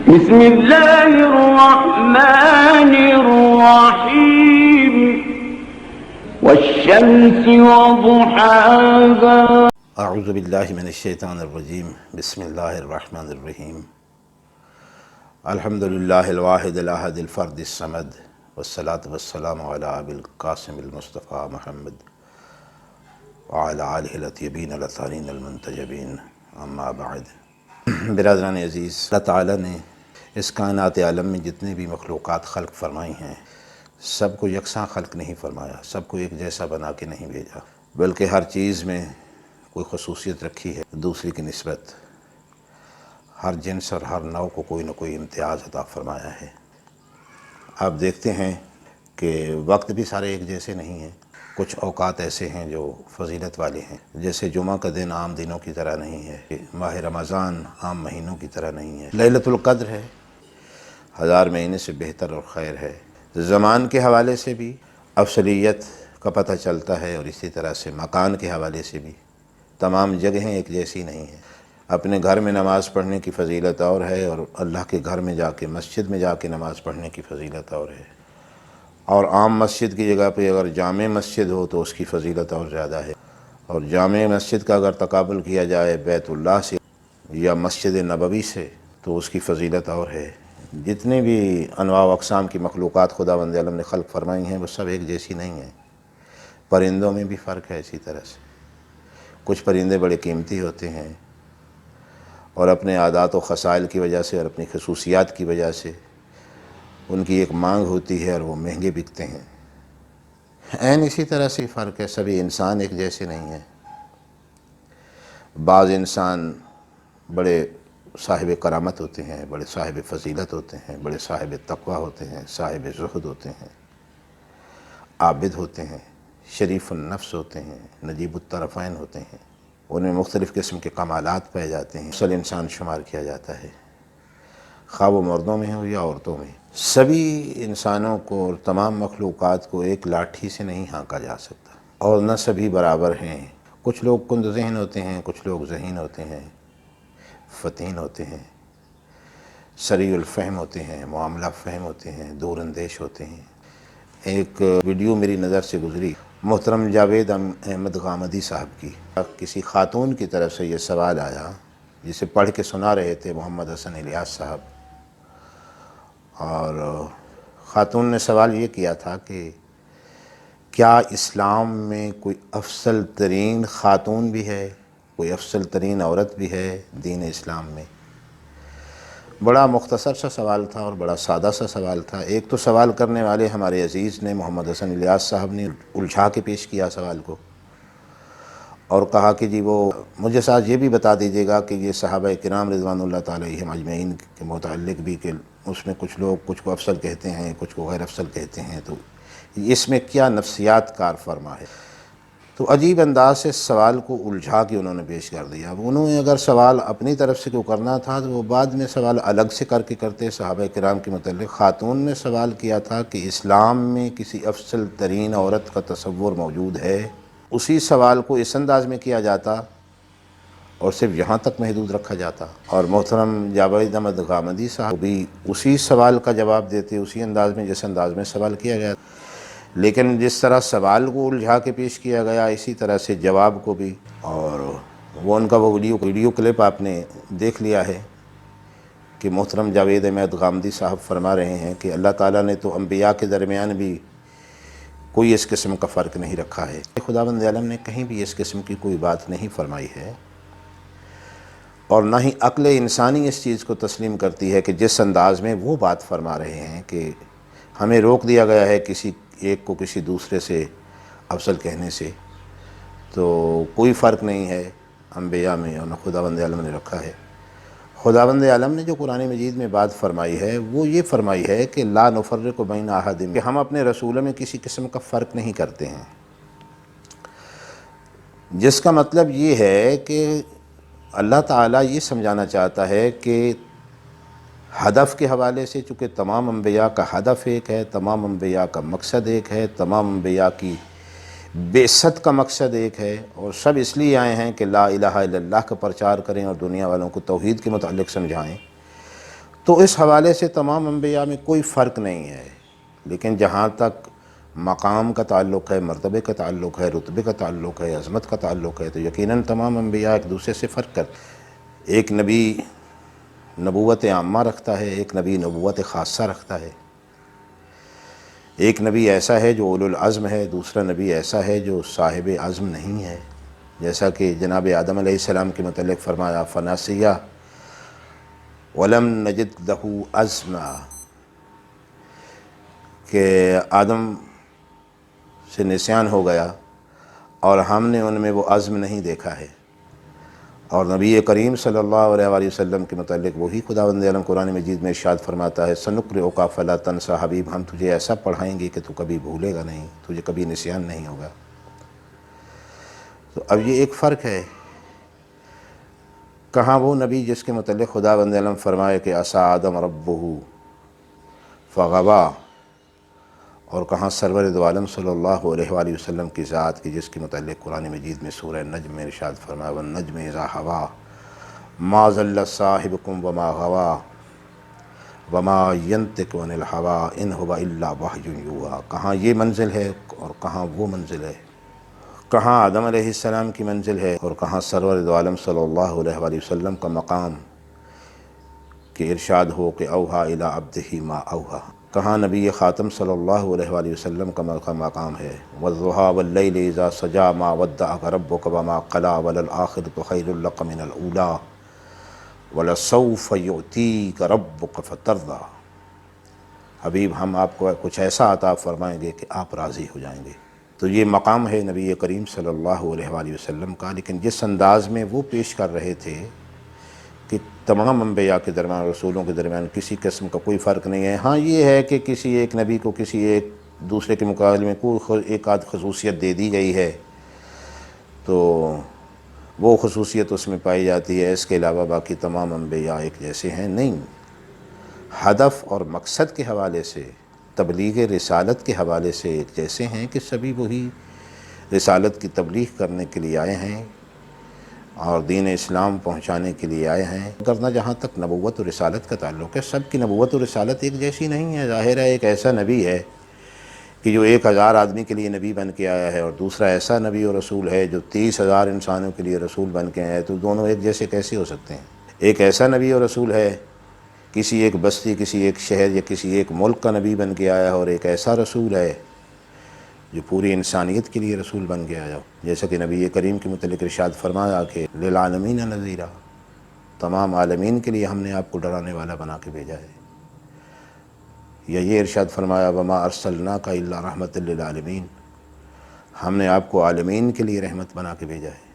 بسم اللہ الرحمن الرحیم والشمس وضحاها اعوذ باللہ من الشیطان الرجیم بسم اللہ الرحمن الرحیم الحمدللہ الواحد الاحد الفرد الصمد والصلاة والسلام علی ابی القاسم المصطفیٰ محمد وعلی آلہ الاطیبین الاطہرین المنتجبین اما بعد۔ برادران عزیز، اللہ تعالیٰ نے اس کائنات عالم میں جتنے بھی مخلوقات خلق فرمائی ہیں سب کو یکساں خلق نہیں فرمایا، سب کو ایک جیسا بنا کے نہیں بھیجا، بلکہ ہر چیز میں کوئی خصوصیت رکھی ہے دوسری کی نسبت۔ ہر جنس اور ہر نوع کو کوئی نہ کوئی امتیاز عطا فرمایا ہے۔ آپ دیکھتے ہیں کہ وقت بھی سارے ایک جیسے نہیں ہیں، کچھ اوقات ایسے ہیں جو فضیلت والے ہیں، جیسے جمعہ کا دن عام دنوں کی طرح نہیں ہے، ماہ رمضان عام مہینوں کی طرح نہیں ہے، لیلۃ القدر ہے، 1000 مہینے سے بہتر اور خیر ہے۔ زمان کے حوالے سے بھی افضلیت کا پتہ چلتا ہے، اور اسی طرح سے مکان کے حوالے سے بھی تمام جگہیں ایک جیسی نہیں ہیں۔ اپنے گھر میں نماز پڑھنے کی فضیلت اور ہے، اور اللہ کے گھر میں جا کے مسجد میں جا کے نماز پڑھنے کی فضیلت اور ہے، اور عام مسجد کی جگہ پہ اگر جامع مسجد ہو تو اس کی فضیلت اور زیادہ ہے، اور جامع مسجد کا اگر تقابل کیا جائے بیت اللہ سے یا مسجد نبوی سے تو اس کی فضیلت اور ہے۔ جتنے بھی انواع و اقسام کی مخلوقات خداوند عالم نے خلق فرمائی ہیں وہ سب ایک جیسی نہیں ہیں۔ پرندوں میں بھی فرق ہے اسی طرح سے، کچھ پرندے بڑے قیمتی ہوتے ہیں اور اپنے عادات و خصائل کی وجہ سے اور اپنی خصوصیات کی وجہ سے ان کی ایک مانگ ہوتی ہے اور وہ مہنگے بکتے ہیں۔ عین اسی طرح سے فرق ہے، سبھی انسان ایک جیسے نہیں ہیں۔ بعض انسان بڑے صاحب کرامت ہوتے ہیں، بڑے صاحب فضیلت ہوتے ہیں، بڑے صاحب تقوی ہوتے ہیں، صاحب زہد ہوتے ہیں، عابد ہوتے ہیں، شریف النفس ہوتے ہیں، نجیب الطرفین ہوتے ہیں، ان میں مختلف قسم کے کمالات پائے جاتے ہیں، اصل انسان شمار کیا جاتا ہے، خواہ وہ مردوں میں ہو یا عورتوں میں۔ سبھی انسانوں کو اور تمام مخلوقات کو ایک لاٹھی سے نہیں ہانکا جا سکتا، اور نہ سبھی برابر ہیں۔ کچھ لوگ کند ذہن ہوتے ہیں، کچھ لوگ ذہین ہوتے ہیں، فتین ہوتے ہیں، سریع الفہم ہوتے ہیں، معاملہ فہم ہوتے ہیں، دور اندیش ہوتے ہیں۔ ایک ویڈیو میری نظر سے گزری محترم جاوید احمد غامدی صاحب کی، کسی خاتون کی طرف سے یہ سوال آیا جسے پڑھ کے سنا رہے تھے محمد حسن الیاس صاحب، اور خاتون نے سوال یہ کیا تھا کہ کیا اسلام میں کوئی افضل ترین خاتون بھی ہے، کوئی افضل ترین عورت بھی ہے دین اسلام میں؟ بڑا مختصر سا سوال تھا اور بڑا سادہ سا سوال تھا۔ ایک تو سوال کرنے والے ہمارے عزیز نے محمد حسن الیاس صاحب نے الجھا کے پیش کیا سوال کو، اور کہا کہ جی وہ مجھے ساتھ یہ بھی بتا دیجیے گا کہ یہ صحابہ کرام رضوان اللہ تعالیٰ علیہم اجمعین کے متعلق بھی کہ اس میں کچھ لوگ کچھ کو افضل کہتے ہیں، کچھ کو غیر افضل کہتے ہیں، تو اس میں کیا نفسیات کار فرما ہے؟ تو عجیب انداز سے سوال کو الجھا کے انہوں نے پیش کر دیا۔ اب انہوں نے اگر سوال اپنی طرف سے کوئی کرنا تھا تو وہ بعد میں سوال الگ سے کر کے کرتے صحابہ کرام کے متعلق۔ خاتون نے سوال کیا تھا کہ اسلام میں کسی افضل ترین عورت کا تصور موجود ہے، اسی سوال کو اس انداز میں کیا جاتا اور صرف یہاں تک محدود رکھا جاتا، اور محترم جاوید احمد غامدی صاحب بھی اسی سوال کا جواب دیتے اسی انداز میں جس انداز میں سوال کیا گیا، لیکن جس طرح سوال کو الجھا کے پیش کیا گیا اسی طرح سے جواب کو بھی۔ اور وہ ان کا وہ ویڈیو کلپ آپ نے دیکھ لیا ہے کہ محترم جاوید احمد غامدی صاحب فرما رہے ہیں کہ اللہ تعالیٰ نے تو انبیاء کے درمیان بھی کوئی اس قسم کا فرق نہیں رکھا ہے۔ خداوند عالم نے کہیں بھی اس قسم کی کوئی بات نہیں فرمائی ہے، اور نہ ہی عقل انسانی اس چیز کو تسلیم کرتی ہے کہ جس انداز میں وہ بات فرما رہے ہیں کہ ہمیں روک دیا گیا ہے کسی ایک کو کسی دوسرے سے افضل کہنے سے، تو کوئی فرق نہیں ہے انبیاء میں، اور نہ خداوند عالم نے رکھا ہے۔ خداوند عالم نے جو قرآن مجید میں بات فرمائی ہے وہ یہ فرمائی ہے کہ لا نفرق بین احد، کہ ہم اپنے رسولوں میں کسی قسم کا فرق نہیں کرتے ہیں، جس کا مطلب یہ ہے کہ اللہ تعالیٰ یہ سمجھانا چاہتا ہے کہ ہدف کے حوالے سے چونکہ تمام انبیاء کا ہدف ایک ہے، تمام انبیاء کا مقصد ایک ہے، تمام انبیاء کی بعثت کا مقصد ایک ہے، اور سب اس لیے آئے ہیں کہ لا الہ الا اللہ کا پرچار کریں اور دنیا والوں کو توحید کے متعلق سمجھائیں، تو اس حوالے سے تمام انبیاء میں کوئی فرق نہیں ہے، لیکن جہاں تک مقام کا تعلق ہے، مرتبے کا تعلق ہے، رتبے کا تعلق ہے، عظمت کا تعلق ہے، تو یقیناً تمام انبیاء ایک دوسرے سے فرق ایک نبی نبوت عامہ رکھتا ہے، ایک نبی نبوت خاصہ رکھتا ہے، ایک نبی ایسا ہے جو اولو العزم ہے، دوسرا نبی ایسا ہے جو صاحب عزم نہیں ہے، جیسا کہ جناب آدم علیہ السلام کے متعلق فرمایا فناسیہ ولم نجد لہ عزما، کہ آدم سے نسیان ہو گیا اور ہم نے ان میں وہ عزم نہیں دیکھا ہے۔ اور نبی کریم صلی اللہ علیہ وآلہ وسلم کے متعلق وہی خداوند عالم قرآن مجید میں ارشاد فرماتا ہے سنقرئک فلا تنسى، حبیب ہم تجھے ایسا پڑھائیں گے کہ تو کبھی بھولے گا نہیں، تجھے کبھی نسیان نہیں ہوگا۔ تو اب یہ ایک فرق ہے، کہاں وہ نبی جس کے متعلق خداوند عالم فرمائے کہ عصی آدم ربہ فغوی، اور کہاں سرور دو عالم صلی اللہ علیہ وآلہ وسلم کی ذات کی جس کے متعلق قرآن مجید میں سورہ نجم میں ارشاد فرمایا والنجم اذا ہوا ما ضل صاحبکم وما غوا وما ینطق عن الہوی ان هو الا وحی یوحی، کہاں یہ منزل ہے اور کہاں وہ منزل ہے، کہاں آدم علیہ السلام کی منزل ہے اور کہاں سرور دو عالم صلی اللہ علیہ وآلہ وسلم کا مقام کہ ارشاد ہو کہ اوحیٰ الی عبدہ ما اوحیٰ، کہاں نبی خاتم صلی اللہ علیہ وآلہ وسلم کا مقام ہے والضحیٰ واللیل اذا سجی ما ودعک ربک وما قلی وللآخرۃ خیر لک من الاولیٰ ولسوف یعطیک ربک فترضی، حبیب ہم آپ کو کچھ ایسا عطا فرمائیں گے کہ آپ راضی ہو جائیں گے۔ تو یہ مقام ہے نبی کریم صلی اللہ علیہ وآلہ وسلم کا، لیکن جس انداز میں وہ پیش کر رہے تھے کہ تمام انبیاء کے درمیان، رسولوں کے درمیان کسی قسم کا کوئی فرق نہیں ہے، ہاں یہ ہے کہ کسی ایک نبی کو کسی ایک دوسرے کے مقابلے میں کوئی ایک آدھ خصوصیت دے دی گئی ہے تو وہ خصوصیت اس میں پائی جاتی ہے، اس کے علاوہ باقی تمام انبیاء ایک جیسے ہیں نہیں۔ ہدف اور مقصد کے حوالے سے، تبلیغ رسالت کے حوالے سے ایک جیسے ہیں کہ سبھی وہی رسالت کی تبلیغ کرنے کے لیے آئے ہیں اور دین اسلام پہنچانے کے لیے آئے ہیں، ورنہ جہاں تک نبوت و رسالت کا تعلق ہے سب کی نبوت و رسالت ایک جیسی نہیں ہے۔ ظاہر ہے ایک ایسا نبی ہے کہ جو 1000 آدمی کے لیے نبی بن کے آیا ہے، اور دوسرا ایسا نبی اور رسول ہے جو 30,000 انسانوں کے لیے رسول بن کے آیا ہے، تو دونوں ایک جیسے کیسے ہو سکتے ہیں؟ ایک ایسا نبی اور رسول ہے کسی ایک بستی، کسی ایک شہر یا کسی ایک ملک کا نبی بن کے آیا ہے، اور ایک ایسا رسول ہے جو پوری انسانیت کے لیے رسول بن کے آیا، جیسا کہ نبی کریم کے متعلق ارشاد فرمایا کہ للعالمین نذیرا، تمام عالمین کے لیے ہم نے آپ کو ڈرانے والا بنا کے بھیجا ہے، یا یہ ارشاد فرمایا وما ارسلناک الا رحمۃ للعالمین، ہم نے آپ کو عالمین کے لیے رحمت بنا کے بھیجا ہے۔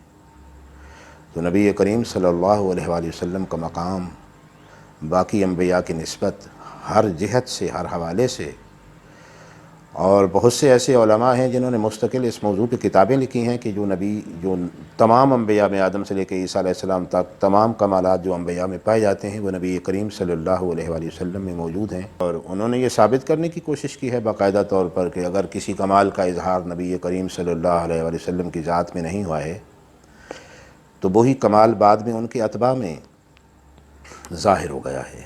تو نبی کریم صلی اللہ علیہ وآلہ وسلم کا مقام باقی انبیاء کی نسبت ہر جہت سے، ہر حوالے سے، اور بہت سے ایسے علماء ہیں جنہوں نے مستقل اس موضوع پہ کتابیں لکھی ہیں کہ جو تمام انبیاء میں آدم سے لے کے عیسیٰ علیہ السلام تک تمام کمالات جو انبیاء میں پائے جاتے ہیں وہ نبی کریم صلی اللہ علیہ وآلہ وسلم میں موجود ہیں، اور انہوں نے یہ ثابت کرنے کی کوشش کی ہے باقاعدہ طور پر کہ اگر کسی کمال کا اظہار نبی کریم صلی اللہ علیہ وآلہ وسلم کی ذات میں نہیں ہوا ہے تو وہی کمال بعد میں ان کے اتباع میں ظاہر ہو گیا ہے،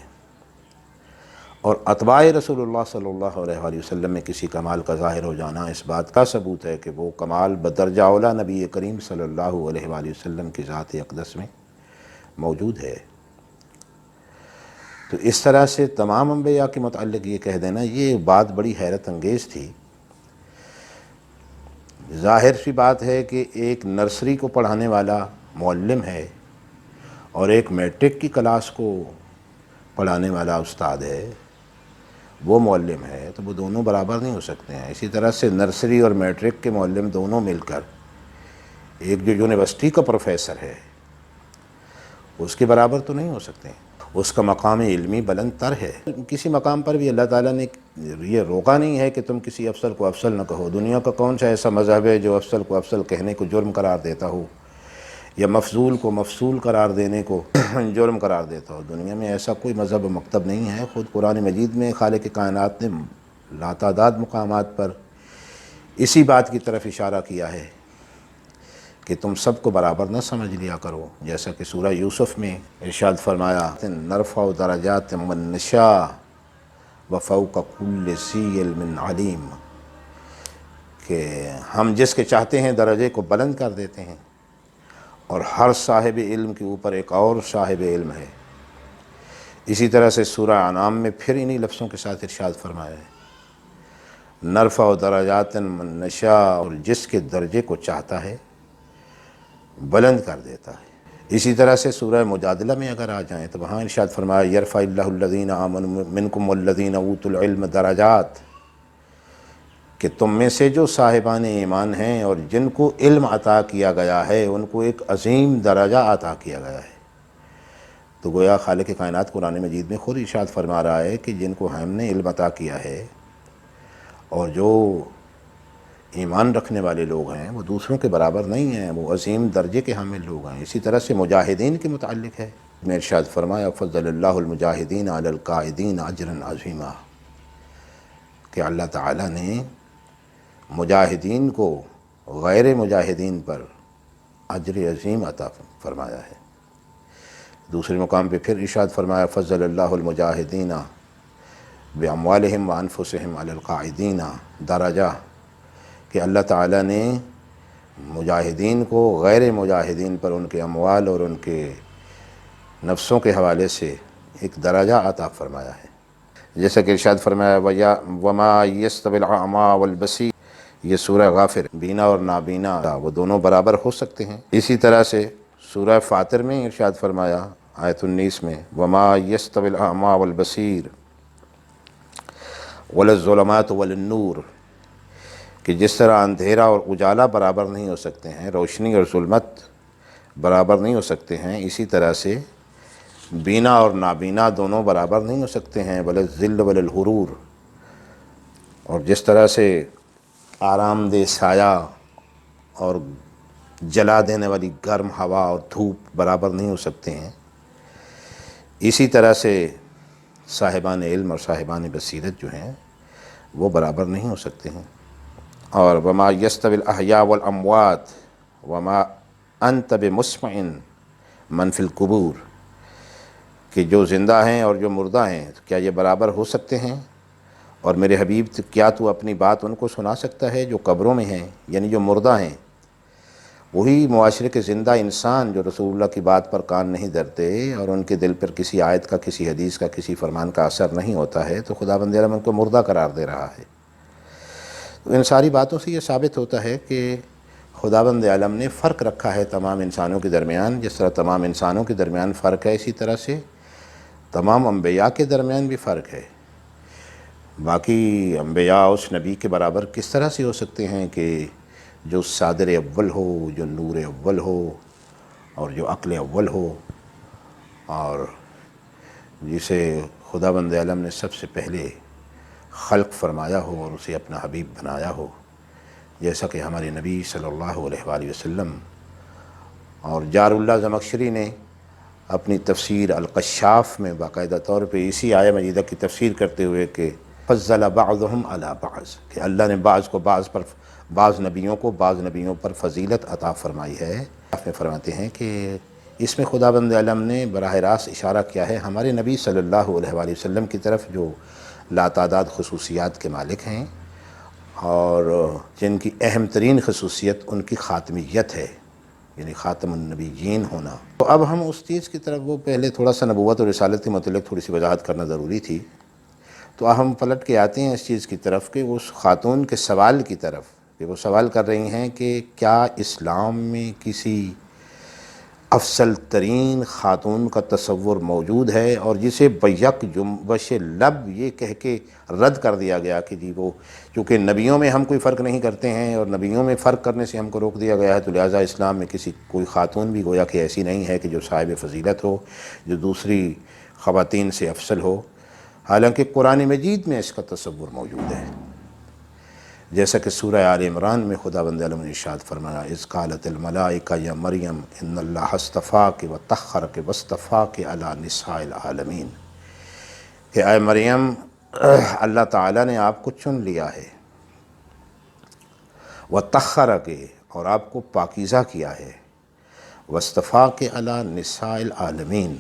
اور اتباع رسول اللہ صلی اللہ علیہ وآلہ وسلم میں کسی کمال کا ظاہر ہو جانا اس بات کا ثبوت ہے کہ وہ کمال بدرجہ اولیٰ نبی کریم صلی اللہ علیہ وآلہ وسلم کی ذات اقدس میں موجود ہے۔ تو اس طرح سے تمام انبیاء کے متعلق یہ کہہ دینا یہ بات بڑی حیرت انگیز تھی۔ ظاہر سی بات ہے کہ ایک نرسری کو پڑھانے والا معلم ہے اور ایک میٹرک کی کلاس کو پڑھانے والا استاد ہے، وہ معلم ہے، تو وہ دونوں برابر نہیں ہو سکتے ہیں۔ اسی طرح سے نرسری اور میٹرک کے معلم دونوں مل کر ایک جو یونیورسٹی کا پروفیسر ہے اس کے برابر تو نہیں ہو سکتے ہیں، اس کا مقام علمی بلند تر ہے۔ کسی مقام پر بھی اللہ تعالیٰ نے یہ روکا نہیں ہے کہ تم کسی افضل کو افضل نہ کہو۔ دنیا کا کون سا ایسا مذہب ہے جو افضل کو افضل کہنے کو جرم قرار دیتا ہو یا مفضول کو مفضول قرار دینے کو جرم قرار دیتا ہو؟ دنیا میں ایسا کوئی مذہب و مکتب نہیں ہے۔ خود قرآن مجید میں خالق کائنات نے لاتعداد مقامات پر اسی بات کی طرف اشارہ کیا ہے کہ تم سب کو برابر نہ سمجھ لیا کرو، جیسا کہ سورہ یوسف میں ارشاد فرمایا نرفع درجات من نشاء وفوق کل ذی علم علیم، کہ ہم جس کے چاہتے ہیں درجے کو بلند کر دیتے ہیں، اور ہر صاحب علم کے اوپر ایک اور صاحب علم ہے۔ اسی طرح سے سورہ انعام میں پھر انہی لفظوں کے ساتھ ارشاد فرمایا ہے نرفع درجات من نشاء، اور جس کے درجے کو چاہتا ہے بلند کر دیتا ہے۔ اسی طرح سے سورہ مجادلہ میں اگر آ جائیں تو وہاں ارشاد فرمایا یرفع اللہ الذین آمنوا منکم والذین اوتوا العلم درجات، کہ تم میں سے جو صاحبان ایمان ہیں اور جن کو علم عطا کیا گیا ہے ان کو ایک عظیم درجہ عطا کیا گیا ہے۔ تو گویا خالق کائنات قرآن مجید میں خود ارشاد فرما رہا ہے کہ جن کو ہم نے علم عطا کیا ہے اور جو ایمان رکھنے والے لوگ ہیں وہ دوسروں کے برابر نہیں ہیں، وہ عظیم درجے کے حامل لوگ ہیں۔ اسی طرح سے مجاہدین کے متعلق ہے، میں ارشاد فرمایا فضل اللہ المجاہدین علی القاعدین اجرا عظیما، کہ اللہ تعالیٰ نے مجاہدین کو غیر مجاہدین پر اجر عظیم عطا فرمایا ہے۔ دوسرے مقام پہ پھر ارشاد فرمایا فضل اللہ المجاہدین باموالہم وانفسہم علی القاعدین درجہ، کہ اللہ تعالیٰ نے مجاہدین کو غیر مجاہدین پر ان کے اموال اور ان کے نفسوں کے حوالے سے ایک درجہ عطا فرمایا ہے۔ جیسا کہ ارشاد فرمایا وما یستوی الاعمی والبصیر، یہ سورہ غافر، بینا اور نابینا وہ دونوں برابر ہو سکتے ہیں۔ اسی طرح سے سورہ فاطر میں ارشاد فرمایا آیت 19 میں وما یستوی الاعمی والبصیر ولا الظلمات ولا النور، کہ جس طرح اندھیرا اور اجالا برابر نہیں ہو سکتے ہیں، روشنی اور ظلمت برابر نہیں ہو سکتے ہیں، اسی طرح سے بینا اور نابینا دونوں برابر نہیں ہو سکتے ہیں، ولا الظل ولا الحرور، اور جس طرح سے آرام دہ سایہ اور جلا دینے والی گرم ہوا اور دھوپ برابر نہیں ہو سکتے ہیں، اسی طرح سے صاحبان علم اور صاحبان بصیرت جو ہیں وہ برابر نہیں ہو سکتے ہیں۔ اور وما یستوی الاحیاء والاموات وما انت بمسمع من فی القبور، کہ جو زندہ ہیں اور جو مردہ ہیں کیا یہ برابر ہو سکتے ہیں؟ اور میرے حبیب کیا تو اپنی بات ان کو سنا سکتا ہے جو قبروں میں ہیں، یعنی جو مردہ ہیں؟ وہی معاشرے کے زندہ انسان جو رسول اللہ کی بات پر کان نہیں دھرتے اور ان کے دل پر کسی آیت کا، کسی حدیث کا، کسی فرمان کا اثر نہیں ہوتا ہے، تو خداوند عالم ان کو مردہ قرار دے رہا ہے۔ تو ان ساری باتوں سے یہ ثابت ہوتا ہے کہ خداوند عالم نے فرق رکھا ہے تمام انسانوں کے درمیان، جس طرح تمام انسانوں کے درمیان فرق ہے، اسی طرح سے تمام انبیاء کے درمیان بھی فرق ہے۔ باقی انبیاء اس نبی کے برابر کس طرح سے ہو سکتے ہیں کہ جو صادر اول ہو، جو نور اول ہو، اور جو عقل اول ہو، اور جسے خداوند عالم نے سب سے پہلے خلق فرمایا ہو اور اسے اپنا حبیب بنایا ہو، جیسا کہ ہمارے نبی صلی اللہ علیہ وآلہ وسلم۔ اور جار اللہ زمخشری نے اپنی تفسیر القشاف میں باقاعدہ طور پہ اسی آیہ مجیدہ کی تفسیر کرتے ہوئے کہ فضل بعضهم علی بعض، کہ اللہ نے بعض نبیوں کو بعض نبیوں پر فضیلت عطا فرمائی ہے، آپ میں فرماتے ہیں کہ اس میں خداوند عالم نے براہ راست اشارہ کیا ہے ہمارے نبی صلی اللہ علیہ وآلہ وسلم کی طرف، جو لاتعداد خصوصیات کے مالک ہیں اور جن کی اہم ترین خصوصیت ان کی خاتمیت ہے، یعنی خاتم النبیین ہونا۔ تو اب ہم اس چیز کی طرف، وہ پہلے تھوڑا سا نبوت اور رسالت کے متعلق تھوڑی سی وضاحت کرنا ضروری تھی، تو ہم پلٹ کے آتے ہیں اس چیز کی طرف کہ اس خاتون کے سوال کی طرف، کہ وہ سوال کر رہی ہیں کہ کیا اسلام میں کسی افضل ترین خاتون کا تصور موجود ہے، اور جسے بیک جنبش لب یہ کہہ کے رد کر دیا گیا کہ جی وہ چونکہ نبیوں میں ہم کوئی فرق نہیں کرتے ہیں اور نبیوں میں فرق کرنے سے ہم کو روک دیا گیا ہے، تو لہٰذا اسلام میں کوئی خاتون بھی گویا کہ ایسی نہیں ہے کہ جو صاحب فضیلت ہو، جو دوسری خواتین سے افضل ہو، حالانکہ قرآن مجید میں اس کا تصور موجود ہے۔ جیسا کہ سورہ آل عمران میں خداوند عالم نے ارشاد فرمایا اذ قالت الملائکہ یا مریم ان اللہ اصطفاک وطہرک واصطفاک علی نساء العالمین، کہ اے مریم اللہ تعالیٰ نے آپ کو چن لیا ہے، وطہرک، اور آپ کو پاکیزہ کیا ہے، واصطفاک علی نساء العالمین،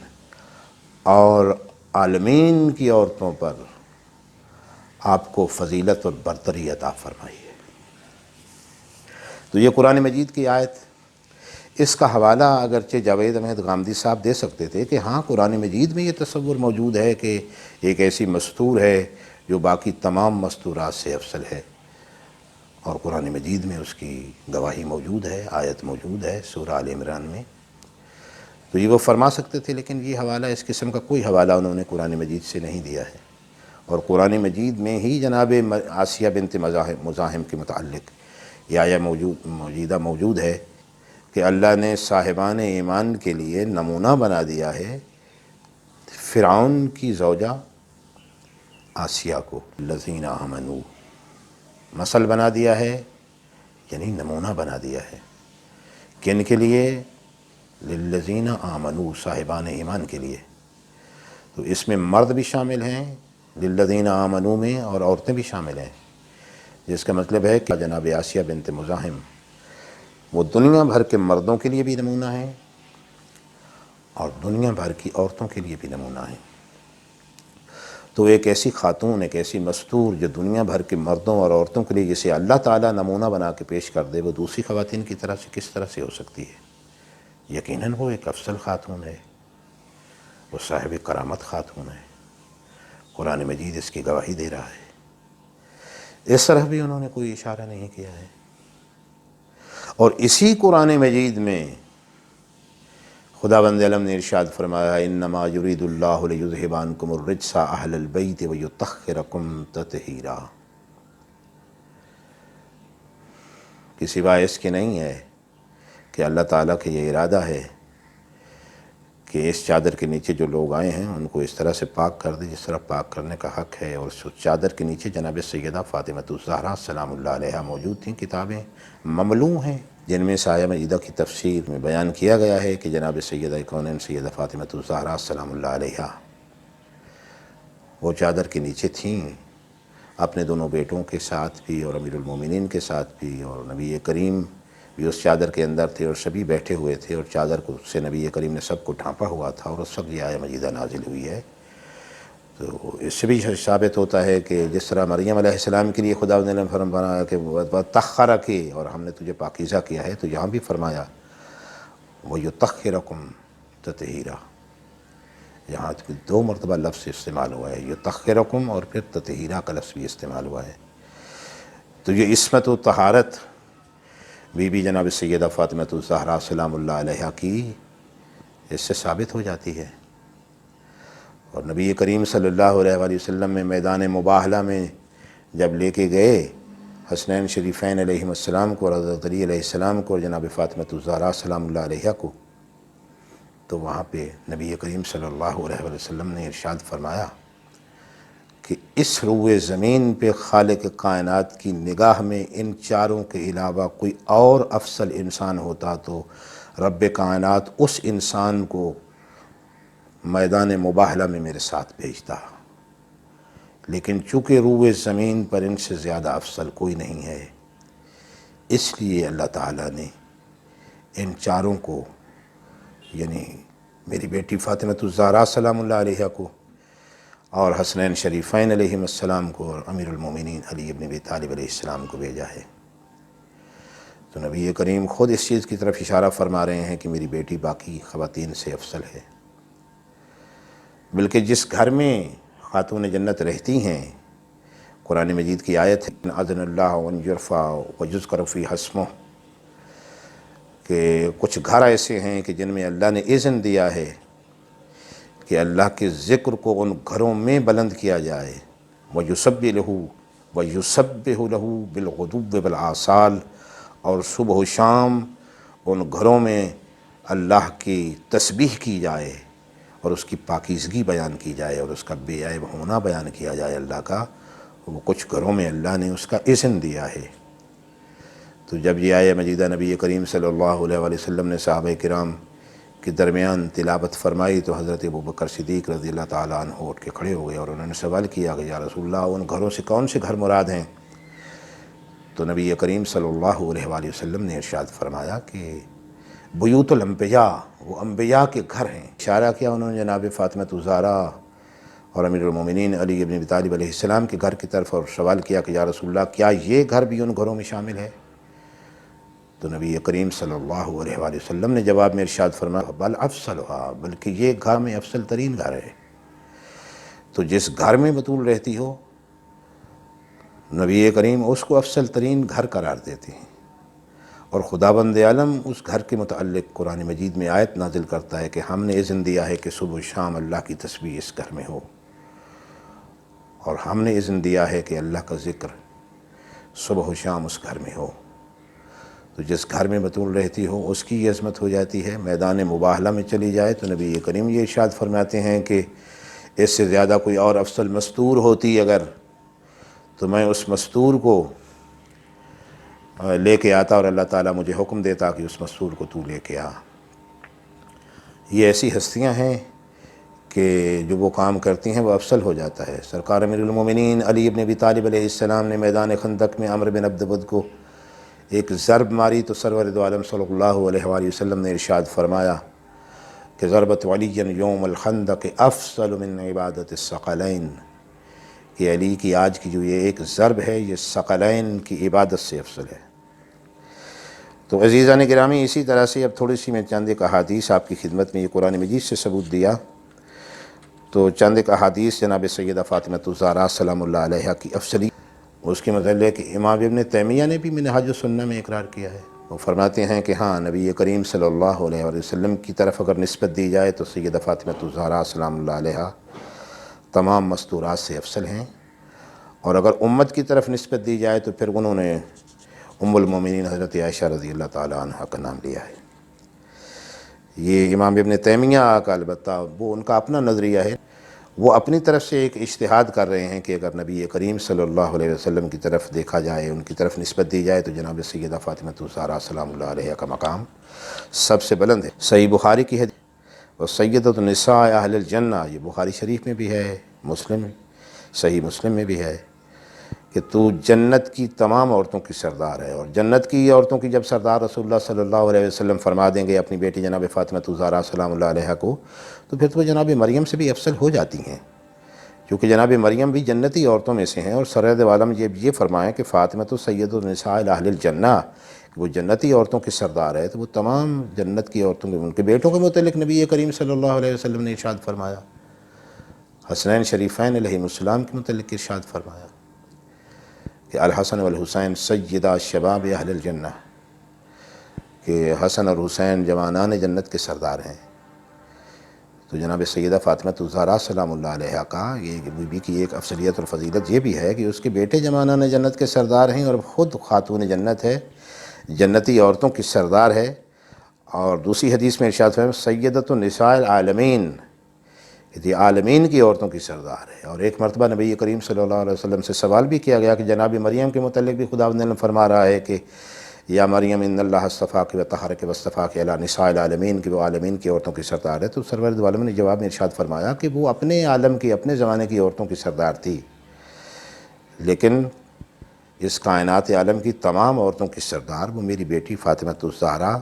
اور عالمین کی عورتوں پر آپ کو فضیلت اور برتری عطا فرمائی ہے۔ تو یہ قرآن مجید کی آیت، اس کا حوالہ اگرچہ جاوید احمد غامدی صاحب دے سکتے تھے کہ ہاں قرآن مجید میں یہ تصور موجود ہے کہ ایک ایسی مستور ہے جو باقی تمام مستورات سے افضل ہے، اور قرآن مجید میں اس کی گواہی موجود ہے، آیت موجود ہے سورہ آل عمران میں، تو یہ وہ فرما سکتے تھے، لیکن یہ حوالہ، اس قسم کا کوئی حوالہ انہوں نے قرآن مجید سے نہیں دیا ہے۔ اور قرآن مجید میں ہی جناب آسیہ بنت مزاحم کے متعلق یہ آیہ موجود ہے کہ اللہ نے صاحبان ایمان کے لیے نمونہ بنا دیا ہے فرعون کی زوجہ آسیہ کو، الذین آمنوا، مثل بنا دیا ہے، یعنی نمونہ بنا دیا ہے، کن کے لیے؟ للذین آمنوا، صاحبان ایمان کے لیے۔ تو اس میں مرد بھی شامل ہیں للذین آمنوا میں، اور عورتیں بھی شامل ہیں، جس کا مطلب ہے کہ جناب آسیہ بنت مزاحم وہ دنیا بھر کے مردوں کے لیے بھی نمونہ ہیں اور دنیا بھر کی عورتوں کے لیے بھی نمونہ ہیں۔ تو ایک ایسی خاتون، ایک ایسی مستور جو دنیا بھر کے مردوں اور عورتوں کے لیے جسے اللہ تعالیٰ نمونہ بنا کے پیش کر دے، وہ دوسری خواتین کی طرح سے کس طرح سے ہو سکتی ہے؟ یقیناً وہ ایک افضل خاتون ہے، وہ صاحب کرامت خاتون ہے، قرآن مجید اس کی گواہی دے رہا ہے۔ اس طرح بھی انہوں نے کوئی اشارہ نہیں کیا ہے۔ اور اسی قرآن مجید میں خداوند عالم نے ارشاد فرمایا انما یرید اللہ لیذھب عنکم الرجس اہل البیت ویطہرکم تطہیرا، کہ سوائے اس کے نہیں ہے کہ اللہ تعالیٰ کا یہ ارادہ ہے کہ اس چادر کے نیچے جو لوگ آئے ہیں ان کو اس طرح سے پاک کر دے جس طرح پاک کرنے کا حق ہے۔ اور اس چادر کے نیچے جناب سیدہ فاطمہ الزہرا سلام اللہ علیہا موجود تھیں۔ کتابیں مملوء ہیں جن میں سے آیہ مجیدہ کی تفسیر میں بیان کیا گیا ہے کہ جناب سیدہ کونین سیدہ فاطمہ الزہرا سلام اللہ علیہا وہ چادر کے نیچے تھیں، اپنے دونوں بیٹوں کے ساتھ بھی اور امیر المومنین کے ساتھ بھی، اور نبی کریم بھی اس چادر کے اندر تھے، اور سبھی بیٹھے ہوئے تھے، اور چادر کو سے نبی کریم نے سب کو ڈھانپا ہوا تھا، اور اس وقت یہ آیہ مجیدہ نازل ہوئی ہے۔ تو اس سے بھی ثابت ہوتا ہے کہ جس طرح مریم علیہ السلام کے لیے خدا نے فرمایا کہ وَطَهَّرَكِ، اور ہم نے تجھے پاکیزہ کیا ہے، تو یہاں بھی فرمایا وَيُطَهِّرَكُمْ تَطْهِيرًا، یہاں دو مرتبہ لفظ استعمال ہوا ہے، یطہرکم اور پھر تطہیرہ کا لفظ بھی استعمال ہوا ہے۔ تو یہ عصمت و طہارت بی بی جناب سیدہ فاطمہ الزہرا سلام اللہ علیہا کی اس سے ثابت ہو جاتی ہے۔ اور نبی کریم صلی اللہ علیہ وآلہ وسلم میں میدان مباہلہ میں جب لے کے گئے حسنین شریفین علیہم السلام کو اور حضرت علی علیہ السلام کو اور جناب فاطمہ الزہرا سلام اللہ علیہا کو، تو وہاں پہ نبی کریم صلی اللہ علیہ وآلہ وسلم نے ارشاد فرمایا کہ اس روئے زمین پہ خالق کائنات کی نگاہ میں ان چاروں کے علاوہ کوئی اور افضل انسان ہوتا تو رب کائنات اس انسان کو میدان مباہلہ میں میرے ساتھ بھیجتا، لیکن چونکہ روئے زمین پر ان سے زیادہ افضل کوئی نہیں ہے، اس لیے اللہ تعالیٰ نے ان چاروں کو، یعنی میری بیٹی فاطمہ الزہرا سلام اللہ علیہا کو اور حسنین شریفین علیہم السلام کو اور امیر المومنین علی ابن ابی طالب علیہ السلام کو بھیجا ہے۔ تو نبی کریم خود اس چیز کی طرف اشارہ فرما رہے ہیں کہ میری بیٹی باقی خواتین سے افضل ہے، بلکہ جس گھر میں خاتون جنت رہتی ہیں، قرآن مجید کی آیت ہے اذن اللہ ان یرفع ویذکر فیہ اسمہ، کہ کچھ گھر ایسے ہیں کہ جن میں اللہ نے اذن دیا ہے کہ اللہ کے ذکر کو ان گھروں میں بلند کیا جائے، وَيُسَبِّحُ لَهُ بِالْغُدُوِّ وَالْآصَالِ، اور صبح و شام ان گھروں میں اللہ کی تسبیح کی جائے اور اس کی پاکیزگی بیان کی جائے اور اس کا بے عیب ہونا بیان کیا جائے اللہ کا، وہ کچھ گھروں میں اللہ نے اس کا اذن دیا ہے۔ تو جب یہ آیہ مجیدہ نبی کریم صلی اللہ علیہ وآلہ وسلم نے صحابہ کرام کے درمیان تلاوت فرمائی تو حضرت ابوبکر صدیق رضی اللہ تعالیٰ عنہ اٹھ کے کھڑے ہو گئے اور انہوں نے سوال کیا کہ یا رسول اللہ ان گھروں سے کون سے گھر مراد ہیں؟ تو نبی کریم صلی اللہ علیہ وآلہ وسلم نے ارشاد فرمایا کہ بیوت الانبیاء، وہ انبیاء کے گھر ہیں۔ اشارہ کیا انہوں نے جناب فاطمہ الزہرا اور امیر المومنین علی ابن ابی طالب علیہ السلام کے گھر کی طرف، اور سوال کیا کہ یا رسول اللہ کیا یہ گھر بھی ان گھروں میں شامل ہے؟ تو نبی کریم صلی اللہ علیہ وآلہ وسلم نے جواب میں ارشاد فرمایا بل افضلھا، بلکہ یہ گھر میں افضل ترین گھر ہے۔ تو جس گھر میں بطول رہتی ہو نبی کریم اس کو افضل ترین گھر قرار دیتے ہیں، اور خداوند عالم اس گھر کے متعلق قرآن مجید میں آیت نازل کرتا ہے کہ ہم نے اذن دیا ہے کہ صبح و شام اللہ کی تسبیح اس گھر میں ہو، اور ہم نے اذن دیا ہے کہ اللہ کا ذکر صبح و شام اس گھر میں ہو۔ تو جس گھر میں بطول رہتی ہو اس کی یہ عظمت ہو جاتی ہے۔ میدان مباہلہ میں چلی جائے تو نبی کریم یہ ارشاد فرماتے ہیں کہ اس سے زیادہ کوئی اور افضل مستور ہوتی اگر تو میں اس مستور کو لے کے آتا، اور اللہ تعالیٰ مجھے حکم دیتا کہ اس مستور کو تو لے کے آ۔ یہ ایسی ہستیاں ہیں کہ جو وہ کام کرتی ہیں وہ افضل ہو جاتا ہے۔ سرکار امیر المومنین علی ابن ابی طالب علیہ السلام نے میدان خندق میں عمرو بن عبد ود کو ایک ضرب ماری تو سرور دو عالم صلی اللہ علیہ وآلہ وسلم نے ارشاد فرمایا کہ ضربت علی یوم الخندق افضل من عبادت الثقلین، کہ علی کی آج کی جو یہ ایک ضرب ہے یہ ثقلین کی عبادت سے افضل ہے۔ تو عزیزان گرامی، اسی طرح سے اب تھوڑی سی میں چند ایک احادیث آپ کی خدمت میں یہ قرآن مجید سے ثبوت دیا، تو چند ایک احادیث جناب سیدہ فاطمہ الزہرا سلام اللہ علیہا کی افضلیت اس کے متعلق امام ابن تیمیہ نے بھی منہاج السنہ میں اقرار کیا ہے۔ وہ فرماتے ہیں کہ ہاں نبی کریم صلی اللہ علیہ وسلم کی طرف اگر نسبت دی جائے تو سیدہ فاطمہ الزہرا سلام اللہ علیہا تمام مستورات سے افضل ہیں، اور اگر امت کی طرف نسبت دی جائے تو پھر انہوں نے ام المومنین حضرت عائشہ رضی اللہ تعالی عنہ کا نام لیا ہے۔ یہ امام ابن تیمیہ کا البتہ وہ ان کا اپنا نظریہ ہے، وہ اپنی طرف سے ایک اجتہاد کر رہے ہیں کہ اگر نبی کریم صلی اللہ علیہ وسلم کی طرف دیکھا جائے، ان کی طرف نسبت دی جائے تو جناب سیدہ فاطمہ الزہرا سلام اللہ علیہ کا مقام سب سے بلند ہے۔ صحیح بخاری کی حدیث اور سیدۃ النساء اہل الجنہ، یہ بخاری شریف میں بھی ہے، مسلم صحیح مسلم میں بھی ہے کہ تو جنت کی تمام عورتوں کی سردار ہے، اور جنت کی عورتوں کی جب سردار رسول اللہ صلی اللہ علیہ وسلم فرما دیں گے اپنی بیٹی جناب فاطمہ الزہرا سلام اللہ علیہ کو، تو پھر تو جناب مریم سے بھی افضل ہو جاتی ہیں، کیونکہ جناب مریم بھی جنتی عورتوں میں سے ہیں، اور سرور دو عالم یہ فرمائیں کہ فاطمہ تو سید النساء اہل الجنہ، وہ جنتی عورتوں کی سردار ہے، تو وہ تمام جنت کی عورتوں کے ان کے بیٹوں کے متعلق نبی کریم صلی اللہ علیہ وسلم نے ارشاد فرمایا، حسنین شریفین علیہم السلام کے متعلق ارشاد فرمایا کہ الحسن والحسین سیدہ شباب اہل الجنہ، کہ حسن اور حسین جوانان جنت کے سردار ہیں۔ تو جناب سیدہ فاطمہ الزہرا سلام اللہ علیہ کا یہ بی بی کی ایک افضلیت اور فضیلت یہ بھی ہے کہ اس کے بیٹے جوانان جنت کے سردار ہیں، اور خود خاتون جنت ہے، جنتی عورتوں کی سردار ہے۔ اور دوسری حدیث میں ارشاد فرمایا سیدۃ النساء العالمین، یہ عالمین کی عورتوں کی سردار ہے۔ اور ایک مرتبہ نبی کریم صلی اللہ علیہ وسلم سے سوال بھی کیا گیا کہ جناب مریم کے متعلق بھی خداوند نے فرما رہا ہے کہ یا مریم ان اللہ اصطفاک وطہرک واصطفاک علی نساء العالمین، کہ وہ عالمین کی عورتوں کی سردار ہے۔ تو سرور دو عالم نے جواب میں ارشاد فرمایا کہ وہ اپنے عالم کی، اپنے زمانے کی عورتوں کی سردار تھی، لیکن اس کائنات عالم کی تمام عورتوں کی سردار وہ میری بیٹی فاطمہ الزہرا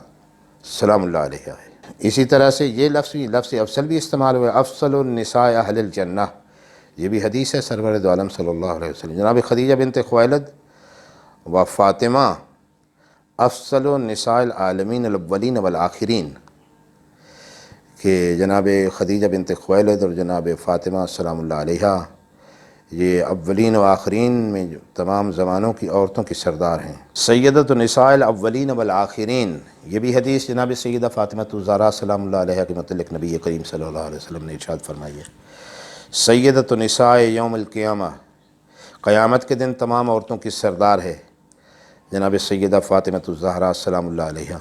سلام اللہ علیہ ہے۔ اسی طرح سے یہ لفظ افضل بھی استعمال ہوا، افضل النساء اہل الجنہ، یہ بھی حدیث ہے سرور دو عالم صلی اللہ علیہ وسلم۔ جناب خدیجہ بنت خویلد و فاطمہ افضل النساء العالمین الاولین والآخرین، کہ جناب خدیجہ بنت خویلد اور جناب فاطمہ سلام اللہ علیہ یہ اولین و آخرین میں تمام زمانوں کی عورتوں کی سردار ہیں۔ سیدۃ النساء الاولین والآخرین، یہ بھی حدیث جناب سیدہ فاطمہ الزہرا سلام اللہ علیہ کے متعلق نبی کریم صلی اللہ علیہ وسلم نے ارشاد فرمائی ہے سیدۃ النساء یوم القیامہ، قیامت کے دن تمام عورتوں کی سردار ہے جناب سیدہ فاطمہ الزہرا سلام اللہ علیہ۔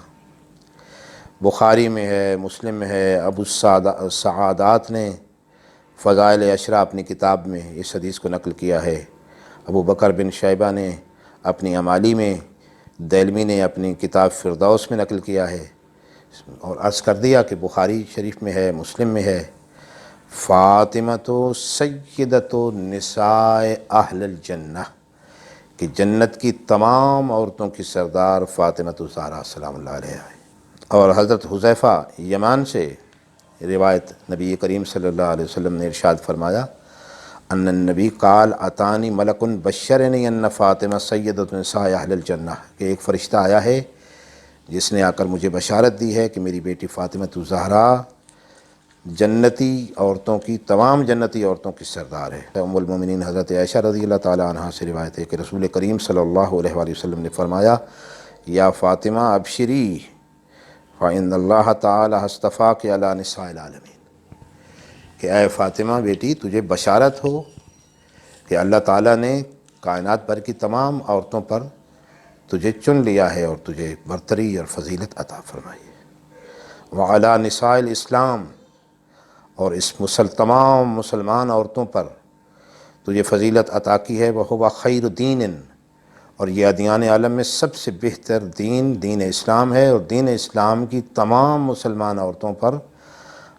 بخاری میں ہے، مسلم میں ہے، ابو السعادات نے فضائل عشرہ اپنی کتاب میں اس حدیث کو نقل کیا ہے، ابو بکر بن شیبہ نے اپنی امالی میں، دیلمی نے اپنی کتاب فردوس میں نقل کیا ہے، اور عرض کر دیا کہ بخاری شریف میں ہے، مسلم میں ہے، فاطمہ تو سیدۃ النساء اہل الجنہ، کہ جنت کی تمام عورتوں کی سردار فاطمہ الزہرا سلام اللہ علیہا ہے۔ اور حضرت حذیفہ یمان سے روایت، نبی کریم صلی اللہ علیہ وسلم نے ارشاد فرمایا ان النبی قال اتانی ملک بشرنی ان فاطمہ سیدۃ نساء اہل الجنہ، کہ ایک فرشتہ آیا ہے جس نے آ کر مجھے بشارت دی ہے کہ میری بیٹی فاطمہ الزہرا جنتی عورتوں کی، تمام جنتی عورتوں کی سردار ہے۔ ام المومنین حضرت عائشہ رضی اللہ تعالی عنہا سے روایت ہے کہ رسول کریم صلی اللہ علیہ وآلہ وسلم نے فرمایا یا فاطمہ ابشری فإن اللہ تعالی اصطفاک علی نساء العالمین، کہ اے فاطمہ بیٹی تجھے بشارت ہو کہ اللہ تعالیٰ نے کائنات بھر کی تمام عورتوں پر تجھے چن لیا ہے اور تجھے برتری اور فضیلت عطا فرمائی ہے۔ وعلی نساء الاسلام، اور اس تمام مسلمان عورتوں پر تجھے فضیلت عطا کی ہے۔ وہو خیر دین، اور یہ ادیان عالم میں سب سے بہتر دین دین اسلام ہے، اور دین اسلام کی تمام مسلمان عورتوں پر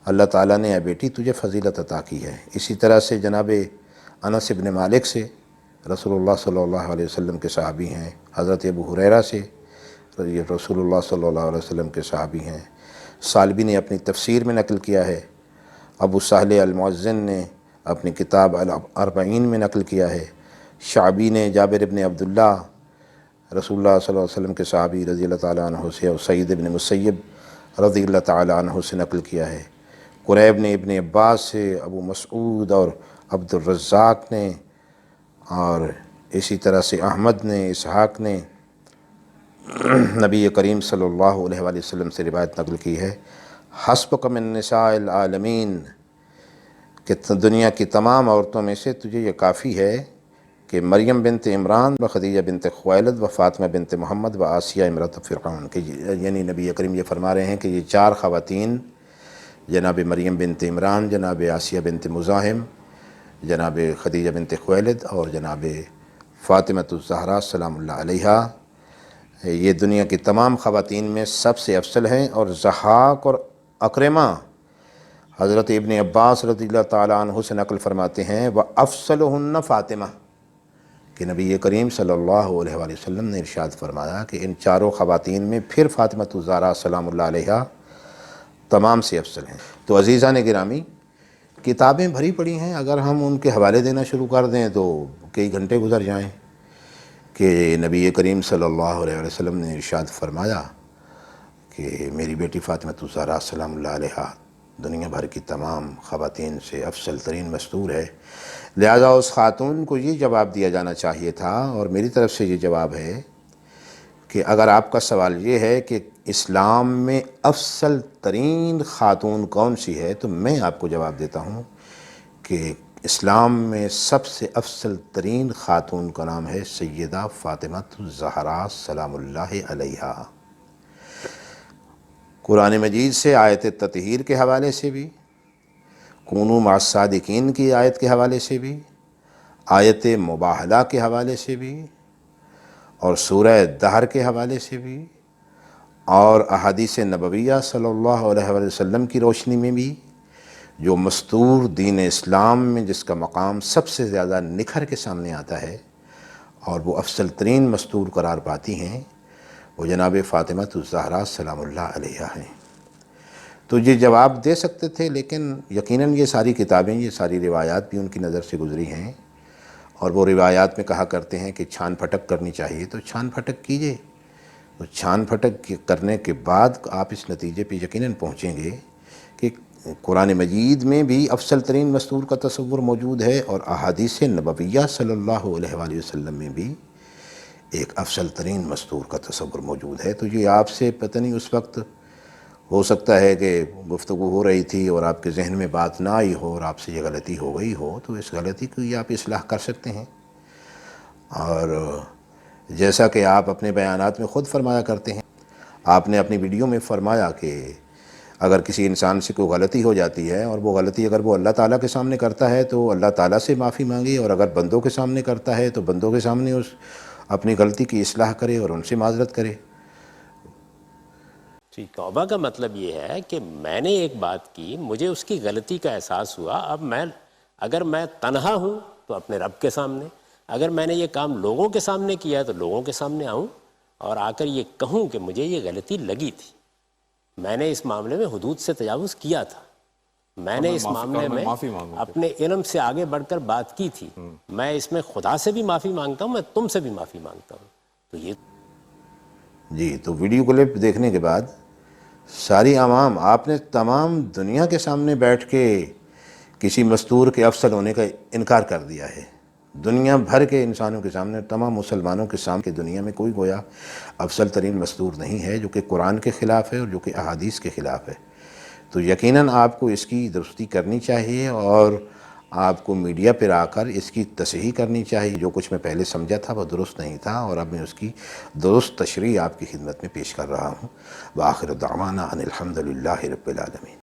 اللہ تعالیٰ نے اے بیٹی تجھے فضیلت عطا کی ہے۔ اسی طرح سے جناب انس بن مالک سے رسول اللہ صلی اللہ علیہ وسلم کے صحابی ہیں، حضرت ابو ہریرہ سے رسول اللہ صلی اللہ علیہ وسلم کے صحابی ہیں۔ سالبی نے اپنی تفسیر میں نقل کیا ہے، ابو سہل المؤذن نے اپنی کتاب الاربعین میں نقل کیا ہے، شعبی نے جابر بن عبداللہ رسول اللہ صلی اللہ علیہ وسلم کے صحابی رضی اللہ تعالیٰ عنہ سے، اور سعید بن مسیب رضی اللہ تعالیٰ عنہ سے نقل کیا ہے۔ قریب نے ابن عباس سے، ابو مسعود اور عبد الرزاق نے، اور اسی طرح سے احمد نے، اسحاق نے نبی کریم صلی اللہ علیہ وآلہ وسلم سے روایت نقل کی ہے حسبک من نساء العالمین، کہ دنیا کی تمام عورتوں میں سے تجھے یہ کافی ہے کہ مریم بنت عمران و خدیجہ بنت خویلد و فاطمہ بنت محمد و آسیہ امرأۃ فرعون، کہ یعنی نبی کریم یہ فرما رہے ہیں کہ یہ چار خواتین، جناب مریم بنت عمران، جناب آسیہ بنت مزاحم، جناب خدیجہ بنت خویلد اور جناب فاطمہ الزہرا سلام اللہ علیہا، یہ دنیا کی تمام خواتین میں سب سے افضل ہیں۔ اور ضحاک اور اکرمہ حضرت ابن عباس رضی اللہ تعالیٰ عنہ سے نقل فرماتے ہیں وَأَفْصَلُهُنَّ فاطمہ، کہ نبی کریم صلی اللہ علیہ وآلہ وسلم نے ارشاد فرمایا کہ ان چاروں خواتین میں پھر فاطمہ الزہرا سلام اللہ علیہا تمام سے افضل ہیں۔ تو عزیزان گرامی، کتابیں بھری پڑی ہیں، اگر ہم ان کے حوالے دینا شروع کر دیں تو کئی گھنٹے گزر جائیں، کہ نبی کریم صلی اللہ علیہ وسلم نے ارشاد فرمایا کہ میری بیٹی فاطمہ الزہرا سلام اللہ علیہا دنیا بھر کی تمام خواتین سے افضل ترین مستور ہے۔ لہذا اس خاتون کو یہ جواب دیا جانا چاہیے تھا، اور میری طرف سے یہ جواب ہے کہ اگر آپ کا سوال یہ ہے کہ اسلام میں افضل ترین خاتون کون سی ہے، تو میں آپ کو جواب دیتا ہوں کہ اسلام میں سب سے افضل ترین خاتون کا نام ہے سیدہ فاطمہ الزہرا سلام اللہ علیہا۔ قرآن مجید سے آیت تطہیر کے حوالے سے بھی، کونوا مع الصادقین کی آیت کے حوالے سے بھی، آیت مباہلہ کے حوالے سے بھی، اور سورہ دہر کے حوالے سے بھی، اور احادیث نبویہ صلی اللہ علیہ وسلم کی روشنی میں بھی، جو مستور دین اسلام میں جس کا مقام سب سے زیادہ نکھر کے سامنے آتا ہے اور وہ افضل ترین مستور قرار پاتی ہیں، وہ جناب فاطمہ الزہرا سلام اللہ علیہا ہیں۔ تو یہ جواب دے سکتے تھے، لیکن یقیناً یہ ساری کتابیں، یہ ساری روایات بھی ان کی نظر سے گزری ہیں، اور وہ روایات میں کہا کرتے ہیں کہ چھان پھٹک کرنی چاہیے، تو چھان پھٹک کیجئے۔ تو چھان پھٹک کرنے کے بعد آپ اس نتیجے پہ یقیناً پہنچیں گے کہ قرآن مجید میں بھی افضل ترین مستور کا تصور موجود ہے، اور احادیث نبویہ صلی اللہ علیہ وآلہ وسلم میں بھی ایک افضل ترین مستور کا تصور موجود ہے۔ تو یہ آپ سے پتہ نہیں، اس وقت ہو سکتا ہے کہ گفتگو ہو رہی تھی اور آپ کے ذہن میں بات نہ آئی ہو اور آپ سے یہ غلطی ہو گئی ہو، تو اس غلطی کو یہ آپ اصلاح کر سکتے ہیں۔ اور جیسا کہ آپ اپنے بیانات میں خود فرمایا کرتے ہیں، آپ نے اپنی ویڈیو میں فرمایا کہ اگر کسی انسان سے کوئی غلطی ہو جاتی ہے، اور وہ غلطی اگر وہ اللہ تعالیٰ کے سامنے کرتا ہے تو اللہ تعالیٰ سے معافی مانگے، اور اگر بندوں کے سامنے کرتا ہے تو بندوں کے سامنے اس اپنی غلطی کی اصلاح کرے اور ان سے معذرت کرے۔ جی، توبہ کا مطلب یہ ہے کہ میں نے ایک بات کی، مجھے اس کی غلطی کا احساس ہوا، اب اگر میں تنہا ہوں تو اپنے رب کے سامنے، اگر میں نے یہ کام لوگوں کے سامنے کیا ہے تو لوگوں کے سامنے آؤں اور آ کر یہ کہوں کہ مجھے یہ غلطی لگی تھی، میں نے اس معاملے میں حدود سے تجاوز کیا تھا، میں نے اس معاملے میں اپنے علم سے آگے بڑھ کر بات کی تھی، میں اس میں خدا سے بھی معافی مانگتا ہوں، میں تم سے بھی معافی مانگتا ہوں. تو یہ جی، تو ویڈیو کلپ دیکھنے کے بعد ساری عوام، آپ نے تمام دنیا کے سامنے بیٹھ کے کسی مستور کے افسر ہونے کا انکار کر دیا ہے. دنیا بھر کے انسانوں کے سامنے، تمام مسلمانوں کے سامنے، دنیا میں کوئی گویا افضل ترین مستور نہیں ہے جو کہ قرآن کے خلاف ہے اور جو کہ احادیث کے خلاف ہے. تو یقیناً آپ کو اس کی درستی کرنی چاہیے اور آپ کو میڈیا پر آ کر اس کی تصحیح کرنی چاہیے. جو کچھ میں پہلے سمجھا تھا وہ درست نہیں تھا اور اب میں اس کی درست تشریح آپ کی خدمت میں پیش کر رہا ہوں. وآخر دعوانا ان الحمد للہ رب العالمین.